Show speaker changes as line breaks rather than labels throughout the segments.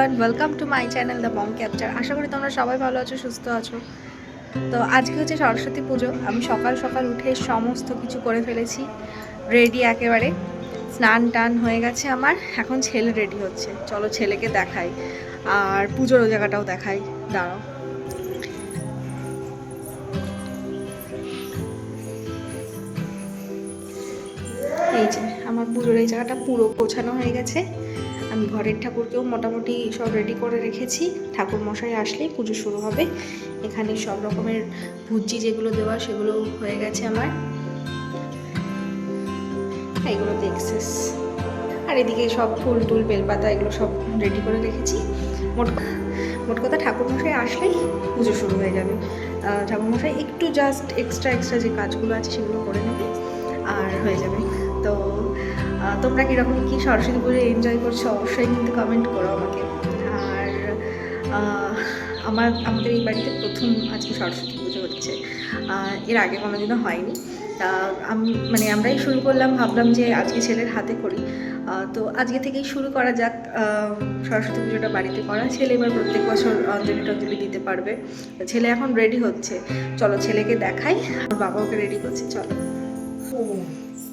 Everyone, welcome to my channel the Bong capture. আশা করি তোমরা সবাই ভালো আছো, সুস্থ আছো। তো আজকে হচ্ছে সরস্বতী পুজো। আমি সকাল সকাল উঠে সমস্ত কিছু করে ফেলেছি, রেডি একেবারে। স্নান টান হয়ে গেছে আমার। এখন ছেলে রেডি হচ্ছে, চলো ছেলেকে দেখাই আর পুজোর ওই জায়গাটাও দেখাই। দাঁড়াও, এই যে আমার পুজোর এই জায়গাটা পুরো গোছানো হয়ে গেছে। আমি ঘরের ঠাকুরকেও মোটামুটি সব রেডি করে রেখেছি। ঠাকুর মশাই আসলেই পুজো শুরু হবে। এখানে সব রকমের ভুজি যেগুলো দেওয়া সেগুলো হয়ে গেছে আমার, এগুলো দেখছিস। আর এদিকে সব ফুল টুল বেলপাতা এগুলো সব রেডি করে রেখেছি। মোট কথা ঠাকুরমশাই আসলেই পুজো শুরু হয়ে যাবে। ঠাকুরমশাই একটু জাস্ট এক্সট্রা যে কাজগুলো আছে সেগুলো করে নেবে আর হয়ে যাবে। তো তোমরা কীরকম কী সরস্বতী পুজো এনজয় করছো অবশ্যই কিন্তু কমেন্ট করো আমাকে। আর আমাদের এই বাড়িতে প্রথম আজকে সরস্বতী পুজো হচ্ছে, এর আগে কোনোদিনও হয়নি। আমরাই শুরু করলাম, ভাবলাম যে আজকে ছেলের হাতে করি। তো আজকে থেকেই শুরু করা যাক সরস্বতী পুজোটা বাড়িতে করা। ছেলে এবার প্রত্যেক বছর অঞ্জলি দিতে পারবে। ছেলে এখন রেডি হচ্ছে, চলো ছেলেকে দেখাই। আর বাবা ওকে রেডি করছে, চলো।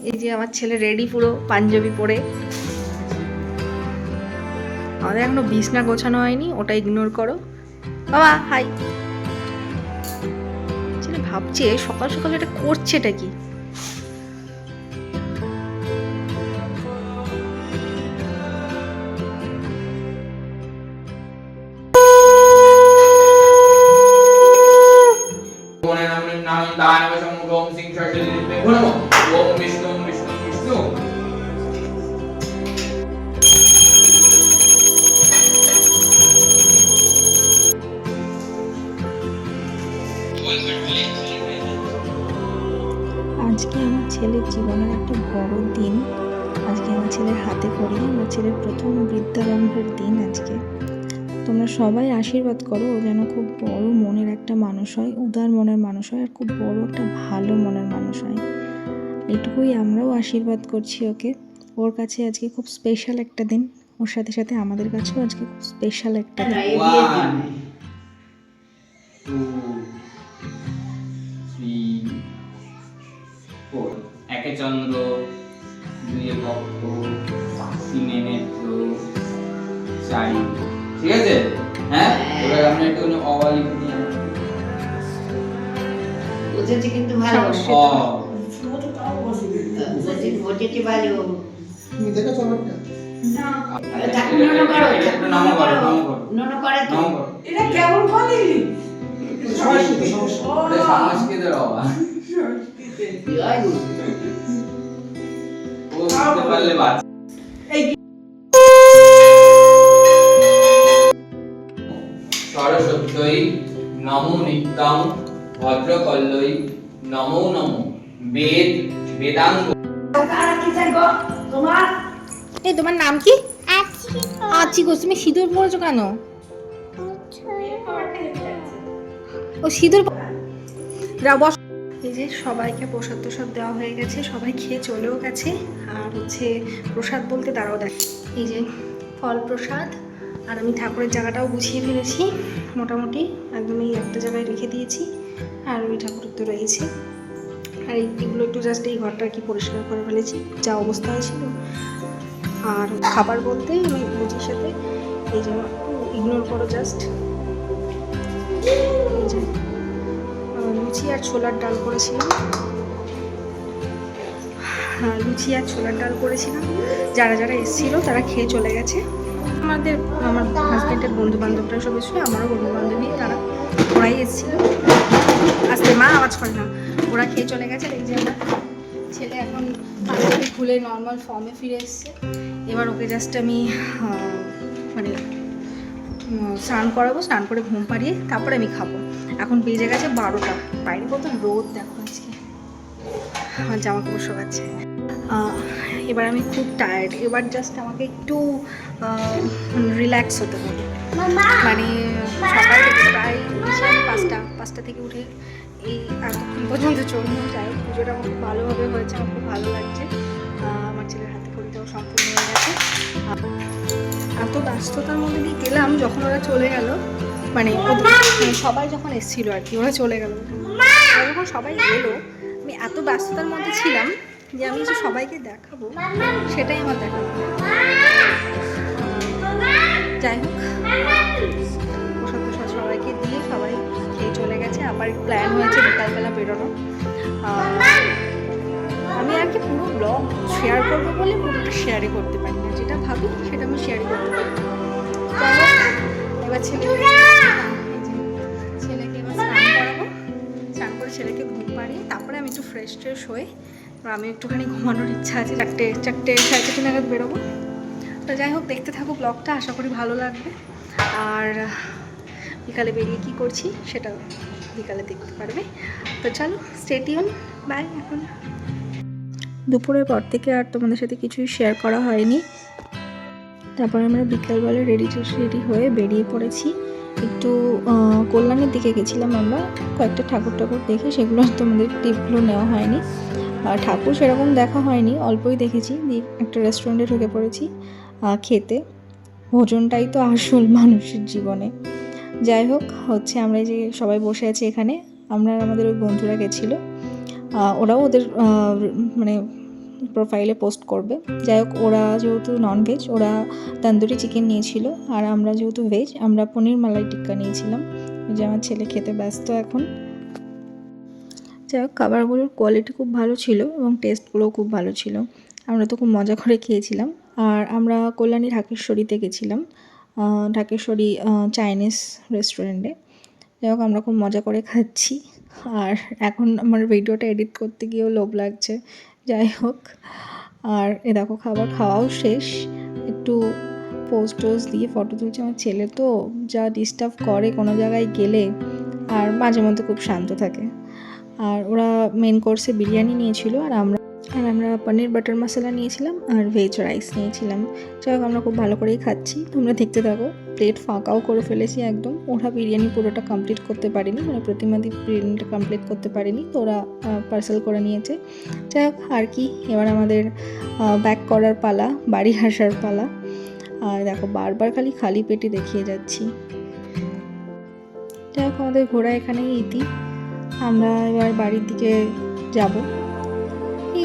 এই যে আমার ছেলে রেডি পুরো পাঞ্জাবি পরে। আমাদের এখনো বিছনা গোছানো হয়নি, ওটা ইগনোর করো। বাবা হাই। ছেলে ভাবছে সকাল সকাল এটা করছেটা কি। আজকে আমার ছেলের জীবনের একটা বড় দিন। আজকে আমার ছেলের হাতে খড়ি, আমার ছেলের প্রথম বিদ্যারম্ভের দিন আজকে। তোমরা সবাই আশীর্বাদ করো ও যেন খুব বড় মনের একটা মানুষ হয়, উদার মনের মানুষ হয়, আর খুব বড় একটা ভালো মনের মানুষ হয়। এটুকুই আমরাও আশীর্বাদ করছি ওকে। ওর কাছে আজকে খুব স্পেশাল একটা দিন, ওর সাথে সাথে আমাদের কাছেও আজকে খুব স্পেশাল একটা দিন।
একে চন্দ্র, দুয়ে পক্ষ, তিনে নেত্র, চারি। ঠিক আছে? হ্যাঁ, এবার আমরা একটু অওয়ালি নিয়ে
বুঝেছি, কিন্তু ভালো
বুঝেছি
ভালো।
তুমি দেখো চমকটা।
এটা কেমন বলি?
সংস্কৃতের বাবা ও বুঝতে পারলে বাচ্চা। সরস্বত্যই নমো নিত্যং ভদ্রকল্লই নমো নমো বেদাঙ্গ।
এই তোমার নাম কি? আছি গো। তুমি সিঁদুর পরেছো কেন? ও সিঁদুর যা বস। এই যে সবাইকে প্রসাদ তোসাদ দেওয়া হয়ে গেছে, সবাই খেয়ে চলেও গেছে। আর হচ্ছে প্রসাদ বলতে দাঁড়াও দেখ, এই যে ফল প্রসাদ। আর আমি ঠাকুরের জায়গাটাও গুছিয়ে ফেলেছি মোটামুটি, একদমই একটা জায়গায় রেখে দিয়েছি। আর ওই ঠাকুরের তো রয়েছে। আর এইগুলো একটু জাস্ট এই ঘরটা কি পরিষ্কার করে ফেলেছি, যা অবস্থা হয়েছিল। আর খাবার বলতে আমি লুচির সাথে এই যে ইগনোর করো জাস্ট, এই যে লুচি আর ছোলার ডাল করেছিলাম। লুচি আর ছোলার ডাল করেছিলাম। যারা যারা এসেছিলো তারা খেয়ে চলে গেছে। আমার হাজব্যান্ডের বন্ধু বান্ধবরা সব এসেছিলো, আমারও বন্ধু বান্ধবী, ওরাই এসেছিলো। আস্তে মা আওয়াজ করে না। ওরা খেয়ে চলে গেছে। এই যে আমার ছেলে এখন পাঞ্জাবি খুলে নর্মাল ফর্মে ফিরে এসছে। এবার ওকে জাস্ট আমি স্নান করাবো, স্নান করে ঘুম পাড়িয়ে তারপরে আমি খাবো। এখন বেজে গেছে 12টা। বাইরে কত রোদ দেখো আজকে। আমার জামা কাপড় শোকাচ্ছে। এবার আমি খুব টায়ার্ড। এবার জাস্ট আমাকে একটু রিল্যাক্স হতে হবে। মানে সকাল থেকে প্রায় 5টা থেকে উঠে এই এতক্ষণ পর্যন্ত চলুন। যাই হোক, পুজোটা আমার খুব ভালোভাবে হয়েছে, আমার খুব ভালো লাগছে। আমার ছেলের হাতে খড়িটাও সম্পূর্ণ হয়ে গেছে। এত ব্যস্ততার মধ্যে দিয়ে গেলাম যখন ওরা চলে গেল, মানে সবাই যখন এসেছিল আর কি, ওরা চলে গেল যখন সবাই এলো, আমি এত ব্যস্ততার মধ্যে ছিলাম যে আমি যে সবাইকে দেখাবো সেটাই আমার দেখাবো। যাই হোক, প্রসাদ প্রসাদ সবাইকে দিয়ে সবাই খেয়ে চলে গেছে। আবার প্ল্যান হয়েছে বিকালবেলা বেরোনো। আমি আর কি পুরো ব্লগ শেয়ার করবো বলে পুরোটা শেয়ারই করতে পারি না, যেটা ভাবি সেটা আমি শেয়ারই করতে পারি। যাই হোক, এবার ছেলেকে এবার স্নান করাবো, স্নান করে ছেলেকে ঘুম পাড়িয়ে তারপরে আমি একটু ফ্রেশ ট্রেশ হয়ে আমি একটুখানি ঘুমানোর ইচ্ছা আছে। চারটে 4:30 নাগাদ বেরোবো। তো যাই হোক, দেখতে থাকো ব্লগটা, আশা করি ভালো লাগবে। আর বিকালে বেরিয়ে কি করছি সেটা বিকালে দেখতে পারবে। তো চলো, স্টে টিউন, বাই। এখন দুপুরের পর থেকে আর তোমাদের সাথে কিছুই শেয়ার করা হয়নি। তারপর আমরা বিকালবেলা রেডি হয়ে বেরিয়ে পড়েছি। একটু কল্যাণের দিকে গেছিলাম আমরা, কয়েকটা ঠাকুর দেখে, সেগুলো তোমাদের টিপগুলো নেওয়া হয়নি। ঠাকুর সেরকম দেখা হয়নি, অল্পই দেখেছি। দিয়ে একটা রেস্টুরেন্টে ঢুকে পড়েছি খেতে। ভোজনটাই তো আসল মানুষের জীবনে। যাই হোক, হচ্ছে আমরা যে সবাই বসে আছি এখানে, আমরা আমাদের ওই বন্ধুরা গেছিলো, ওরাও ওদের মানে প্রোফাইলে পোস্ট করবে। যাই হোক, ওরা যেহেতু ননভেজ, ওরা তন্দুরি চিকেন নিয়েছিল, আর আমরা যেহেতু ভেজ, আমরা পনির মালাই টিক্কা নিয়েছিলাম। যে আমার ছেলে খেতে ব্যস্ত এখন। যাই হোক, খাবারগুলোর কোয়ালিটি খুব ভালো ছিল এবং টেস্টগুলোও খুব ভালো ছিল। আমরা তো খুব মজা করে খেয়েছিলাম। আর আমরা কল্যাণী ঢাকেশ্বরীতে গেছিলাম, ঢাকেশ্বরী চাইনিজ রেস্টুরেন্টে। যাই হোক, আমরা খুব মজা করে খাচ্ছি। আর এখন আমার ভিডিওটা এডিট করতে গিয়েও লোভ লাগছে। যাই হোক, আর এ দেখো খাবার খাওয়াও শেষ। একটু পোস্ট দিয়ে ফটো তুলছে। আমার ছেলে তো যা ডিস্টার্ব করে কোনো জায়গায় গেলে, আর মাঝে মধ্যে খুব শান্ত থাকে। আর ওরা মেন কোর্সে বিরিয়ানি নিয়েছিল, আর আমরা পনির বাটার মশলা নিয়েছিলাম, আর ভেজ রাইস নিয়েছিলাম। যাই হোক, আমরা খুব ভালো করেই খাচ্ছি, তোমরা দেখতে থাকো। প্লেট ফাঁকাও করে ফেলেছি একদম। ওরা বিরিয়ানি পুরোটা কমপ্লিট করতে পারেনি, মানে প্রতিমাদি বিরিয়ানিটা কমপ্লিট করতে পারেনি, তো ওরা পার্সেল করে নিয়েছে। যাই হোক, আর কি, এবার আমাদের ব্যাক করার পালা, বাড়ি আসার পালা। আর দেখো, বারবার খালি পেটে দেখিয়ে যাচ্ছি। যাই হোক, আমাদের ঘোরা এখানেই ইতি। আমরা এবার বাড়ির দিকে যাব,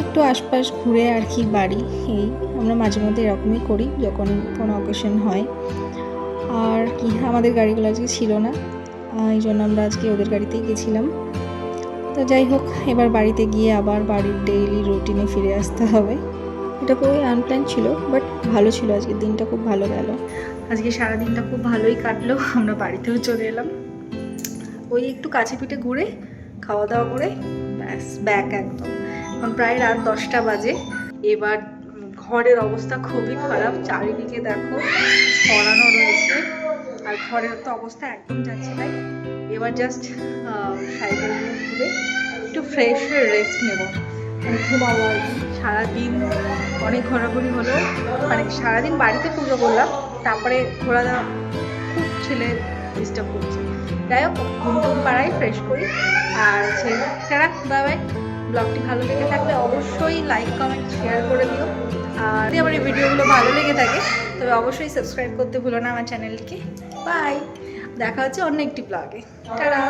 একটু আশপাশ ঘুরে আর কি বাড়ি। এই আমরা মাঝে মধ্যে এরকমই করি যখন কোনো অকেশন হয়। আর কি, আমাদের গাড়িগুলো আজকে ছিল না, এই জন্য আমরা আজকে ওদের গাড়িতেই গেছিলাম। তো যাই হোক, এবার বাড়িতে গিয়ে আবার বাড়ির ডেইলি রুটিনে ফিরে আসতে হবে। এটা পুরোই আনপ্ল্যান ছিল, বাট ভালো ছিল। আজকের দিনটা খুব ভালো গেল। আজকে সারাদিনটা খুব ভালোই কাটলো। আমরা বাড়িতেও চলে এলাম, ওই একটু কাছে পিঠে ঘুরে খাওয়া দাওয়া করে ব্যাস ব্যাক একদম। এখন প্রায় রাত 10টা বাজে। এবার ঘরের অবস্থা খুবই খারাপ, চারিদিকে দেখো ছড়ানো রয়েছে, আর ঘরের তো অবস্থা একদম যাচ্ছে তাই। এবার জাস্ট সাইকেল নিয়ে ঘুরে একটু ফ্রেশ হয়ে রেস্ট নেব, মানে ঘুমাবো আর কি। সারাদিন অনেক ঘোরাঘুরি হলো, মানে সারাদিন বাড়িতে পুজো করলাম, তারপরে ঘোরা দাওয়া খুব ছেলে ডিস্টার্ব করছে। যাই হোক, ঘুম পাড়াই ফ্রেশ করি। আর তারা বাই। ব্লগটি ভালো লেগে থাকলে অবশ্যই লাইক কমেন্ট শেয়ার করে দিও। আর যদি আমার এই ভিডিওগুলো ভালো লেগে থাকে তবে অবশ্যই সাবস্ক্রাইব করতে ভুলো না আমার চ্যানেলকে। বাই, দেখা হচ্ছে অন্য একটি ব্লগে। টাটা।